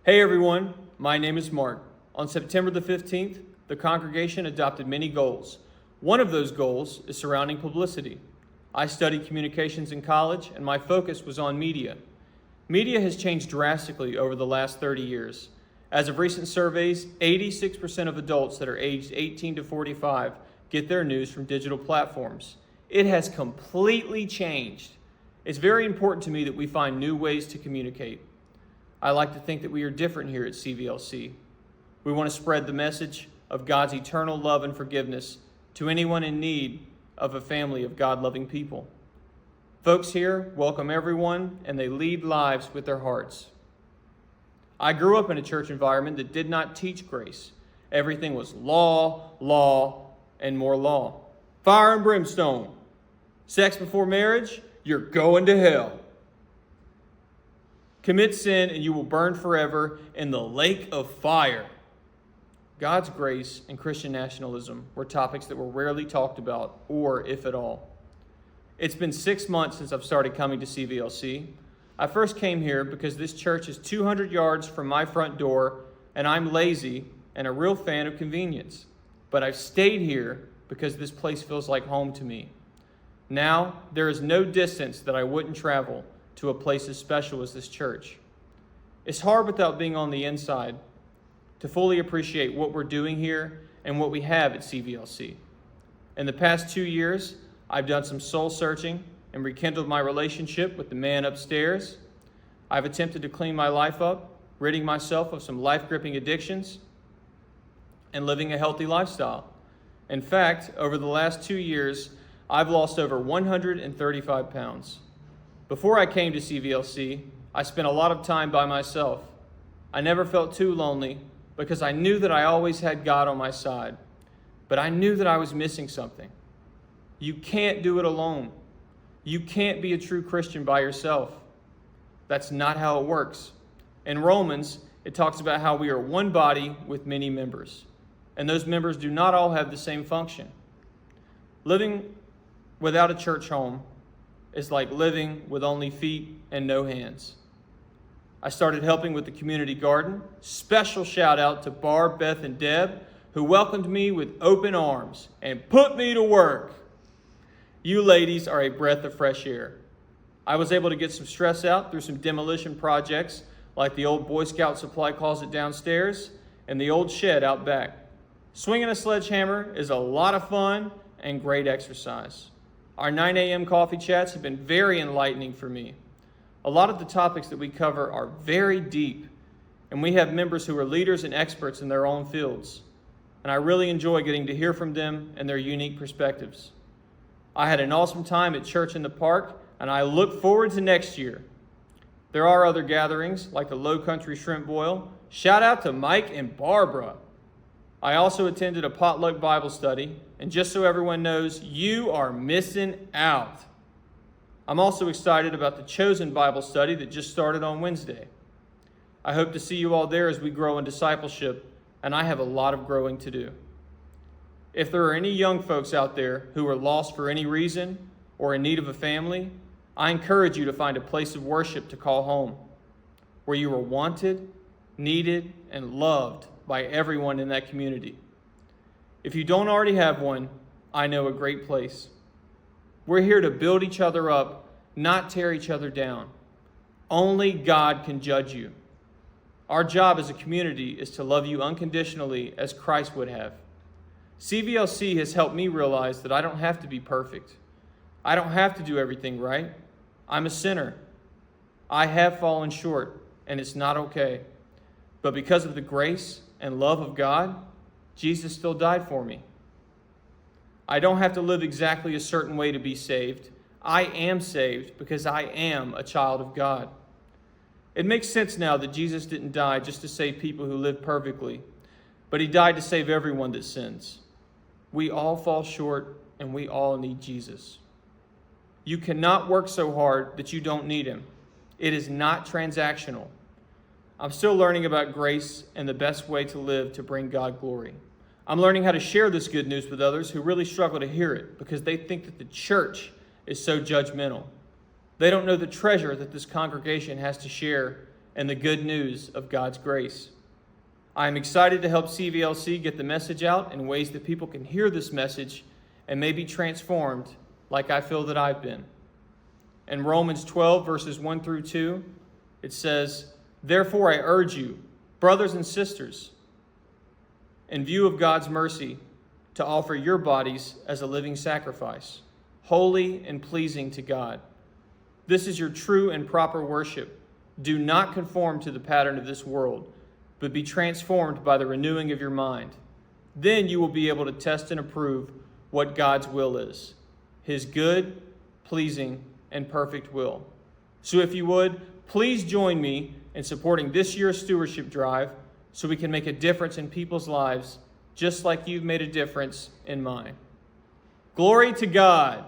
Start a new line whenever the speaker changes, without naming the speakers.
Hey everyone, my name is Mark. On September the 15th, the congregation adopted many goals. One of those goals is surrounding publicity. I studied communications in college and my focus was on media. Media has changed drastically over the last 30 years. As of recent surveys, 86% of adults that are aged 18 to 45 get their news from digital platforms. It has completely changed. It's very important to me that we find new ways to communicate. I like to think that we are different here at CVLC. We want to spread the message of God's eternal love and forgiveness to anyone in need of a family of God-loving people. Folks here welcome everyone, and they lead lives with their hearts. I grew up in a church environment that did not teach grace. Everything was law, and more law. Fire and brimstone. Sex before marriage, you're going to hell. Commit sin and you will burn forever in the lake of fire. God's grace and Christian nationalism were topics that were rarely talked about, or if at all. It's been 6 months since I've started coming to CVLC. I first came here because this church is 200 yards from my front door, and I'm lazy and a real fan of convenience. But I've stayed here because this place feels like home to me. Now, there is no distance that I wouldn't travel to a place as special as this church. It's hard without being on the inside to fully appreciate what we're doing here and what we have at CVLC. In the past 2 years, I've done some soul searching and rekindled my relationship with the man upstairs. I've attempted to clean my life up, ridding myself of some life-gripping addictions and living a healthy lifestyle. In fact, over the last 2 years, I've lost over 135 pounds. Before I came to CVLC, I spent a lot of time by myself. I never felt too lonely because I knew that I always had God on my side. But I knew that I was missing something. You can't do it alone. You can't be a true Christian by yourself. That's not how it works. In Romans, it talks about how we are one body with many members. And those members do not all have the same function. Living without a church home is like living with only feet and no hands. I started helping with the community garden. Special shout out to Barb, Beth, and Deb, who welcomed me with open arms and put me to work. You ladies are a breath of fresh air. I was able to get some stress out through some demolition projects like the old Boy Scout supply closet downstairs and the old shed out back. Swinging a sledgehammer is a lot of fun and great exercise. Our 9 a.m. coffee chats have been very enlightening for me. A lot of the topics that we cover are very deep, and we have members who are leaders and experts in their own fields. And I really enjoy getting to hear from them and their unique perspectives. I had an awesome time at Church in the Park, and I look forward to next year. There are other gatherings like the Low Country Shrimp Boil. Shout out to Mike and Barbara. I also attended a potluck Bible study, and just so everyone knows, you are missing out. I'm also excited about the Chosen Bible study that just started on Wednesday. I hope to see you all there as we grow in discipleship, and I have a lot of growing to do. If there are any young folks out there who are lost for any reason or in need of a family, I encourage you to find a place of worship to call home, where you are wanted, needed, and loved by everyone in that community. If you don't already have one, I know a great place. We're here to build each other up, not tear each other down. Only God can judge you. Our job as a community is to love you unconditionally as Christ would have. CVLC has helped me realize that I don't have to be perfect. I don't have to do everything right. I'm a sinner. I have fallen short, and it's not okay. But because of the grace and love of God, Jesus still died for me. I don't have to live exactly a certain way to be saved. I am saved because I am a child of God. It makes sense now that Jesus didn't die just to save people who live perfectly, but he died to save everyone that sins. We all fall short, and we all need Jesus. You cannot work so hard that you don't need him. It is not transactional. I'm still learning about grace and the best way to live to bring God glory. I'm learning how to share this good news with others who really struggle to hear it because they think that the church is so judgmental. They don't know the treasure that this congregation has to share and the good news of God's grace. I am excited to help CVLC get the message out in ways that people can hear this message and may be transformed like I feel that I've been. In Romans 12, verses 1 through 2, it says, "Therefore I urge you, brothers and sisters, in view of God's mercy, to offer your bodies as a living sacrifice, holy and pleasing to God. This is your true and proper worship. Do not conform to the pattern of this world, but be transformed by the renewing of your mind. Then you will be able to test and approve what God's will is, his good, pleasing, and perfect will." So if you would, please join me in supporting this year's stewardship drive so we can make a difference in people's lives just like you've made a difference in mine. Glory to God.